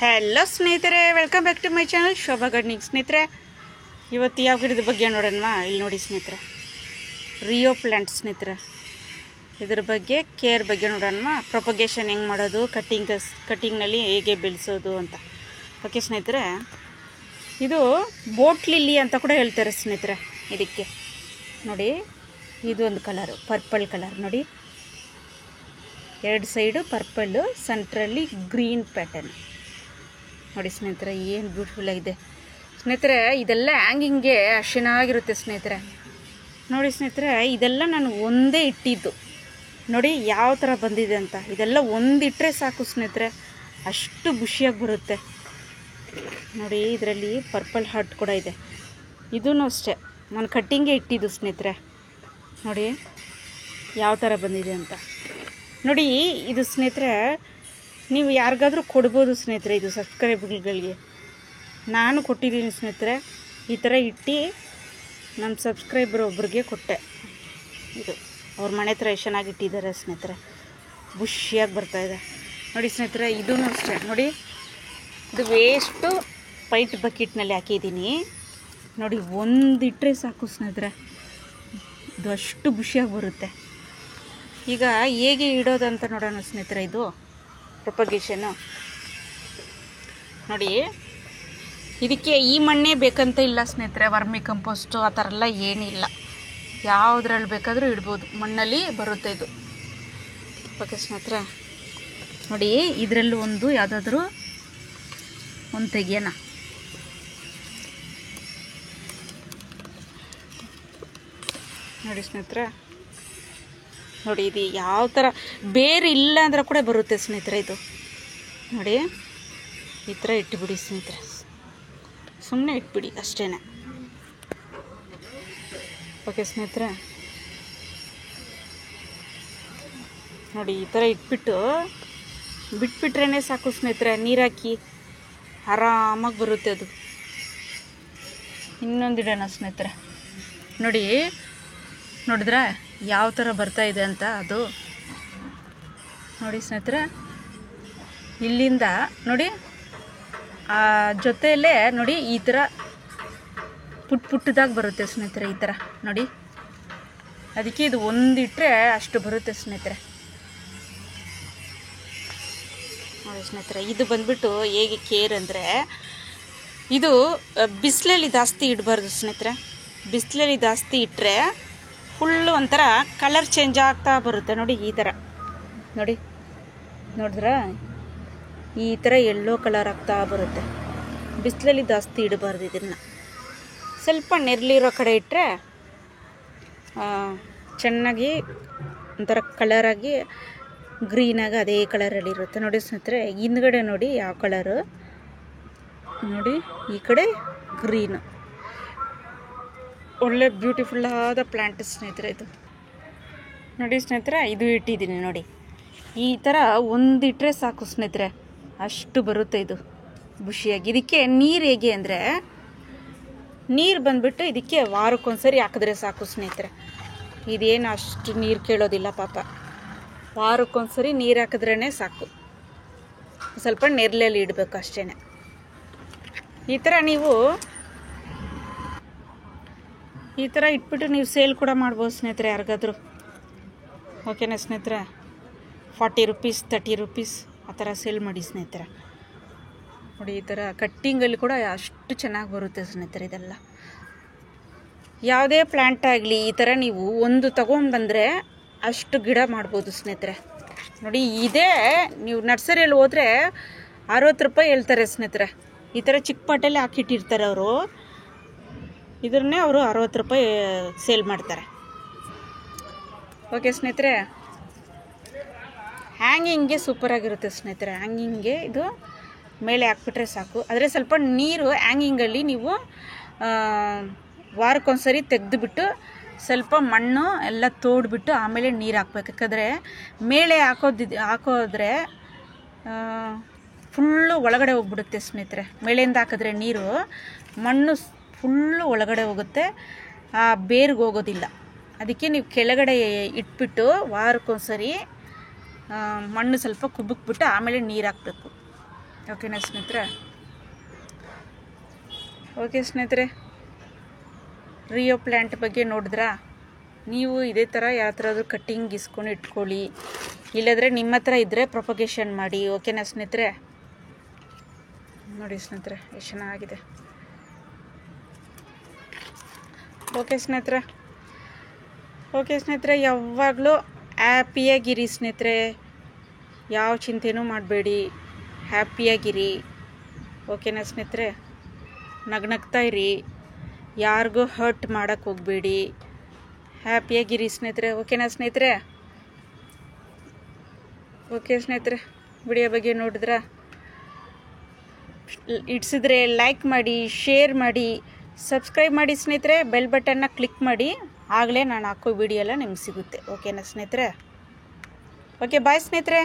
Hello ಸ್ನೇಹಿತರೆ, welcome back to my channel Shobha gardening. ಸ್ನೇಹಿತರೆ, ಇವತ್ತು ಯಾವ ಗಿಡದ ಬಗ್ಗೆ ನೋಡೋಣ. ಇಲ್ಲಿ ನೋಡಿ ಸ್ನೇಹಿತರೆ, ರಿಯೋ ಪ್ಲ್ಯಾಂಟ್ ಸ್ನೇಹಿತರೆ. ಇದ್ರ ಬಗ್ಗೆ ಕೇರ್ ಬಗ್ಗೆ ನೋಡೋಣ. ಪ್ರೊಪಗೇಷನ್ ಹೆಂಗೆ ಮಾಡೋದು, ಕಟ್ಟಿಂಗ್ನಲ್ಲಿ ಹೇಗೆ ಬೆಳೆಸೋದು ಅಂತ. ಓಕೆ ಸ್ನೇಹಿತರೆ, ಇದು ಬೋಟ್ ಲಿಲ್ಲಿ ಅಂತ ಕೂಡ ಹೇಳ್ತಾರೆ ಸ್ನೇಹಿತರೆ. ಇದಕ್ಕೆ ನೋಡಿ, ಇದು ಒಂದು ಕಲರು ಪರ್ಪಲ್ ಕಲರ್ ನೋಡಿ, ಎರಡು ಸೈಡು ಪರ್ಪಲ್ಲು, ಸೆಂಟ್ರಲ್ಲಿ ಗ್ರೀನ್ ಪ್ಯಾಟರ್ನ್ ನೋಡಿ ಸ್ನೇಹಿತರೆ. ಏನು ಬ್ಯೂಟಿಫುಲ್ ಆಗಿದೆ ಸ್ನೇಹಿತರೆ. ಇದೆಲ್ಲ ಹ್ಯಾಂಗಿಂಗ್ಗೆ ಅಷ್ಟು ಚೆನ್ನಾಗಿರುತ್ತೆ ಸ್ನೇಹಿತರೆ. ನೋಡಿ ಸ್ನೇಹಿತರೆ, ಇದೆಲ್ಲ ನಾನು ಒಂದೇ ಇಟ್ಟಿದ್ದು ನೋಡಿ ಯಾವ ಥರ ಬಂದಿದೆ ಅಂತ. ಇದೆಲ್ಲ ಒಂದಿಟ್ಟರೆ ಸಾಕು ಸ್ನೇಹಿತರೆ, ಅಷ್ಟು ಖುಷಿಯಾಗಿ ಬರುತ್ತೆ ನೋಡಿ. ಇದರಲ್ಲಿ ಪರ್ಪಲ್ ಹಾರ್ಟ್ ಕೂಡ ಇದೆ. ಇದೂ ಅಷ್ಟೇ ನಾನು ಕಟ್ಟಿಂಗೇ ಇಟ್ಟಿದ್ದು ಸ್ನೇಹಿತರೆ. ನೋಡಿ ಯಾವ ಥರ ಬಂದಿದೆ ಅಂತ ನೋಡಿ. ಇದು ಸ್ನೇಹಿತರೆ ನೀವು ಯಾರಿಗಾದರೂ ಕೊಡ್ಬೋದು ಸ್ನೇಹಿತರೆ. ಇದು ಸಬ್ಸ್ಕ್ರೈಬರ್ಗಳಿಗೆ ನಾನು ಕೊಟ್ಟಿದ್ದೀನಿ ಸ್ನೇಹಿತರೆ. ಈ ಥರ ಇಟ್ಟು ನಮ್ಮ ಸಬ್ಸ್ಕ್ರೈಬರ್ ಒಬ್ರಿಗೆ ಕೊಟ್ಟೆ. ಇದು ಅವ್ರ ಮನೆ ಹತ್ರ ಎಷ್ಟು ಚೆನ್ನಾಗಿ ಇಟ್ಟಿದ್ದಾರೆ ಸ್ನೇಹಿತರೆ, ಖುಷಿಯಾಗಿ ಬರ್ತಾಯಿದೆ ನೋಡಿ ಸ್ನೇಹಿತರೆ. ಇದೂ ಅಷ್ಟೇ ನೋಡಿ, ಇದು ವೇಸ್ಟು ಪೈಂಟ್ ಬಕೆಟ್ನಲ್ಲಿ ಹಾಕಿದ್ದೀನಿ ನೋಡಿ. ಒಂದಿಟ್ಟರೆ ಸಾಕು ಸ್ನೇಹಿತರೆ, ಇದು ಅಷ್ಟು ಖುಷಿಯಾಗಿ ಬರುತ್ತೆ. ಈಗ ಹೇಗೆ ಇಡೋದಂತ ನೋಡೋಣ ಸ್ನೇಹಿತರೆ. ಇದು ಪ್ರೊಪಗೇಷನ್ನು ನೋಡಿ. ಇದಕ್ಕೆ ಈ ಮಣ್ಣೇ ಬೇಕಂತ ಇಲ್ಲ ಸ್ನೇಹಿತರೆ. ವರ್ಮಿ ಕಂಪೋಸ್ಟು ಆ ಥರ ಎಲ್ಲ ಏನಿಲ್ಲ, ಯಾವುದ್ರಲ್ಲಿ ಬೇಕಾದರೂ ಇಡ್ಬೋದು, ಮಣ್ಣಲ್ಲಿ ಬರುತ್ತೆ ಇದು. ಓಕೆ ಸ್ನೇಹಿತರೆ ನೋಡಿ, ಇದರಲ್ಲೂ ಒಂದು ಯಾವುದಾದ್ರೂ ಒಂದು ತೆಗಿಯೋಣ. ನೋಡಿ ಸ್ನೇಹಿತರೆ, ನೋಡಿ ಇದು ಯಾವ ಥರ ಬೇರೆ ಇಲ್ಲ ಅಂದ್ರೆ ಕೂಡ ಬರುತ್ತೆ ಸ್ನೇಹಿತರೆ. ಇದು ನೋಡಿ, ಈ ಥರ ಇಟ್ಬಿಡಿ ಸ್ನೇಹಿತರೆ, ಸುಮ್ಮನೆ ಇಟ್ಬಿಡಿ ಅಷ್ಟೇ. ಓಕೆ ಸ್ನೇಹಿತರೆ ನೋಡಿ, ಈ ಥರ ಇಟ್ಬಿಟ್ಟು ಬಿಟ್ಬಿಟ್ರೇ ಸಾಕು ಸ್ನೇಹಿತರೆ. ನೀರಾಕಿ ಆರಾಮಾಗಿ ಬರುತ್ತೆ ಅದು. ಇನ್ನೊಂದಿಡೋಣ ಸ್ನೇಹಿತರೆ. ನೋಡಿ, ನೋಡಿದ್ರೆ ಯಾವ ಥರ ಬರ್ತಾ ಇದೆ ಅಂತ. ಅದು ನೋಡಿ ಸ್ನೇಹಿತರೆ, ಇಲ್ಲಿಂದ ನೋಡಿ ಆ ಜೊತೆಯಲ್ಲೇ ನೋಡಿ ಈ ಥರ ಪುಟ್ಟದಾಗಿ ಬರುತ್ತೆ ಸ್ನೇಹಿತರೆ. ಈ ಥರ ನೋಡಿ, ಅದಕ್ಕೆ ಇದು ಒಂದಿಟ್ಟರೆ ಅಷ್ಟು ಬರುತ್ತೆ ಸ್ನೇಹಿತರೆ. ನೋಡಿ ಸ್ನೇಹಿತರೆ, ಇದು ಬಂದ್ಬಿಟ್ಟು ಹೇಗೆ ಕೇರ್ ಅಂದರೆ, ಇದು ಬಿಸಿಲಲ್ಲಿ ಜಾಸ್ತಿ ಇಡಬಾರ್ದು ಸ್ನೇಹಿತರೆ. ಬಿಸಿಲಲ್ಲಿ ಜಾಸ್ತಿ ಇಟ್ಟರೆ ಫುಲ್ಲು ಒಂಥರ ಕಲರ್ ಚೇಂಜ್ ಆಗ್ತಾ ಬರುತ್ತೆ ನೋಡಿ. ಈ ಥರ ನೋಡಿ, ನೋಡಿದ್ರೆ ಈ ಥರ ಯೆಲ್ಲೋ ಕಲರ್ ಆಗ್ತಾ ಬರುತ್ತೆ. ಬಿಸಿಲಲ್ಲಿ ಜಾಸ್ತಿ ಇಡಬಾರ್ದು ಇದನ್ನು. ಸ್ವಲ್ಪ ನೆರಳಿರೋ ಕಡೆ ಇಟ್ಟರೆ ಚೆನ್ನಾಗಿ ಒಂಥರ ಕಲರಾಗಿ ಗ್ರೀನಾಗಿ ಅದೇ ಕಲರಲ್ಲಿ ಇರುತ್ತೆ ನೋಡಿ ಸ್ನೇಹಿತರೆ. ಹಿಂದ್ಗಡೆ ನೋಡಿ ಯಾವ ಕಲರು ನೋಡಿ, ಈ ಕಡೆ ಗ್ರೀನು. ಒಳ್ಳೆ ಬ್ಯೂಟಿಫುಲ್ ಆದ ಪ್ಲ್ಯಾಂಟ್ ಸ್ನೇಹಿತರೆ ಇದು. ನೋಡಿ ಸ್ನೇಹಿತರೆ, ಇದು ಇಟ್ಟಿದ್ದೀನಿ ನೋಡಿ. ಈ ಥರ ಒಂದಿಟ್ಟರೆ ಸಾಕು ಸ್ನೇಹಿತರೆ, ಅಷ್ಟು ಬರುತ್ತೆ ಇದು ಖುಷಿಯಾಗಿ. ಇದಕ್ಕೆ ನೀರು ಹೇಗೆ ಅಂದರೆ, ನೀರು ಬಂದುಬಿಟ್ಟು ಇದಕ್ಕೆ ವಾರಕ್ಕೊಂದ್ಸರಿ ಹಾಕಿದ್ರೆ ಸಾಕು ಸ್ನೇಹಿತರೆ. ಇದೇನು ಅಷ್ಟು ನೀರು ಕೇಳೋದಿಲ್ಲ ಪಾಪ. ವಾರಕ್ಕೊಂದ್ಸರಿ ನೀರು ಹಾಕಿದ್ರೇ ಸಾಕು. ಸ್ವಲ್ಪ ನೆರಳಲ್ಲಿ ಇಡಬೇಕು ಅಷ್ಟೇ. ಈ ಥರ ನೀವು ಈ ಥರ ಇಟ್ಬಿಟ್ಟು ನೀವು ಸೇಲ್ ಕೂಡ ಮಾಡ್ಬೋದು ಸ್ನೇಹಿತರೆ, ಯಾರಿಗಾದರೂ. ಓಕೆನಾ ಸ್ನೇಹಿತರೆ, 40 ರೂಪೀಸ್ 30 ರೂಪೀಸ್ ಆ ಥರ ಸೇಲ್ ಮಾಡಿ ಸ್ನೇಹಿತರೆ. ನೋಡಿ, ಈ ಥರ ಕಟ್ಟಿಂಗಲ್ಲಿ ಕೂಡ ಅಷ್ಟು ಚೆನ್ನಾಗಿ ಬರುತ್ತೆ ಸ್ನೇಹಿತರೆ. ಇದೆಲ್ಲ ಯಾವುದೇ ಪ್ಲ್ಯಾಂಟ್ ಆಗಲಿ ಈ ಥರ ನೀವು ಒಂದು ತೊಗೊಂಡ್ಬಂದರೆ ಅಷ್ಟು ಗಿಡ ಮಾಡ್ಬೋದು ಸ್ನೇಹಿತರೆ. ನೋಡಿ, ಇದೇ ನೀವು ನರ್ಸರಿಯಲ್ಲಿ ಹೋದರೆ 60 ರೂಪಾಯಿ ಹೇಳ್ತಾರೆ ಸ್ನೇಹಿತರೆ. ಈ ಥರ ಚಿಕ್ಕ ಪಾಟಲ್ಲಿ ಹಾಕಿಟ್ಟಿರ್ತಾರೆ ಅವರು. ಇದನ್ನೇ ಅವರು 60 ರೂಪಾಯಿ ಸೇಲ್ ಮಾಡ್ತಾರೆ. ಓಕೆ ಸ್ನೇಹಿತರೆ, ಹ್ಯಾಂಗಿಂಗ್ಗೆ ಸೂಪರಾಗಿರುತ್ತೆ ಸ್ನೇಹಿತರೆ. ಹ್ಯಾಂಗಿಂಗ್ಗೆ ಇದು ಮೇಲೆ ಹಾಕ್ಬಿಟ್ರೆ ಸಾಕು. ಆದರೆ ಸ್ವಲ್ಪ ನೀರು ಹ್ಯಾಂಗಿಂಗಲ್ಲಿ ನೀವು ವಾರಕ್ಕೊಂದ್ಸರಿ ತೆಗೆದುಬಿಟ್ಟು ಸ್ವಲ್ಪ ಮಣ್ಣು ಎಲ್ಲ ತೋಡ್ಬಿಟ್ಟು ಆಮೇಲೆ ನೀರು ಹಾಕ್ಬೇಕು. ಯಾಕಂದರೆ ಮೇಲೆ ಹಾಕೋದ್ರೆ ಫುಲ್ಲು ಒಳಗಡೆ ಹೋಗ್ಬಿಡುತ್ತೆ ಸ್ನೇಹಿತರೆ. ಮೇಳೆಯಿಂದ ಹಾಕಿದ್ರೆ ನೀರು ಮಣ್ಣು ಫುಲ್ಲು ಒಳಗಡೆ ಹೋಗುತ್ತೆ, ಆ ಬೇರ್ಗೆ ಹೋಗೋದಿಲ್ಲ. ಅದಕ್ಕೆ ನೀವು ಕೆಳಗಡೆ ಇಟ್ಬಿಟ್ಟು ವಾರಕ್ಕೊಂದ್ಸರಿ ಮಣ್ಣು ಸ್ವಲ್ಪ ಕುಬ್ಬಕ್ಬಿಟ್ಟು ಆಮೇಲೆ ನೀರು ಹಾಕಬೇಕು. ಓಕೆನಾ ಸ್ನೇಹಿತರೆ? ಓಕೆ ಸ್ನೇಹಿತರೆ, ರಿಯೋ ಪ್ಲ್ಯಾಂಟ್ ಬಗ್ಗೆ ನೋಡಿದ್ರಾ? ನೀವು ಇದೇ ಥರ ಯಾವ ಥರದ್ದು ಕಟ್ಟಿಂಗ್ ಇಸ್ಕೊಂಡು ಇಟ್ಕೊಳ್ಳಿ, ಇಲ್ಲದ್ರೆ ನಿಮ್ಮ ಹತ್ರ ಇದ್ದರೆ ಪ್ರೊಪಗೇಷನ್ ಮಾಡಿ. ಓಕೆನಾ ಸ್ನೇಹಿತರೆ? ನೋಡಿ ಸ್ನೇಹಿತರೆ ಎಷ್ಟು ಚೆನ್ನಾಗಿದೆ. ಓಕೆ ಸ್ನೇಹಿತರೆ, ಯಾವಾಗಲೂ ಹ್ಯಾಪಿಯಾಗಿರಿ ಸ್ನೇಹಿತರೆ. ಯಾವ ಚಿಂತೆನೂ ಮಾಡಬೇಡಿ, ಹ್ಯಾಪಿಯಾಗಿರಿ. ಓಕೆನಾ ಸ್ನೇಹಿತರೆ? ನಗ್ನಗ್ತಾ ಇರಿ, ಯಾರಿಗೂ ಹರ್ಟ್ ಮಾಡೋಕ್ಕೆ ಹೋಗಬೇಡಿ, ಹ್ಯಾಪಿಯಾಗಿರಿ ಸ್ನೇಹಿತರೆ. ಓಕೆನಾ ಸ್ನೇಹಿತರೆ? ಓಕೆ ಸ್ನೇಹಿತರೆ, ವಿಡಿಯೋ ಬಗ್ಗೆ ನೋಡಿದ್ರೆ ಇಡ್ಸಿದ್ರೆ ಲೈಕ್ ಮಾಡಿ, ಶೇರ್ ಮಾಡಿ, ಸಬ್ಸ್ಕ್ರೈಬ್ ಮಾಡಿ ಸ್ನೇಹಿತರೆ. ಬೆಲ್ ಬಟನ್ನ ಕ್ಲಿಕ್ ಮಾಡಿ, ಆಗಲೇ ನಾನು ಹಾಕೋ ವಿಡಿಯೋ ಎಲ್ಲ ನಿಮ್ಗೆ ಸಿಗುತ್ತೆ. ಓಕೆನಾ ಸ್ನೇಹಿತರೆ? ಓಕೆ, ಬಾಯ್ ಸ್ನೇಹಿತರೆ.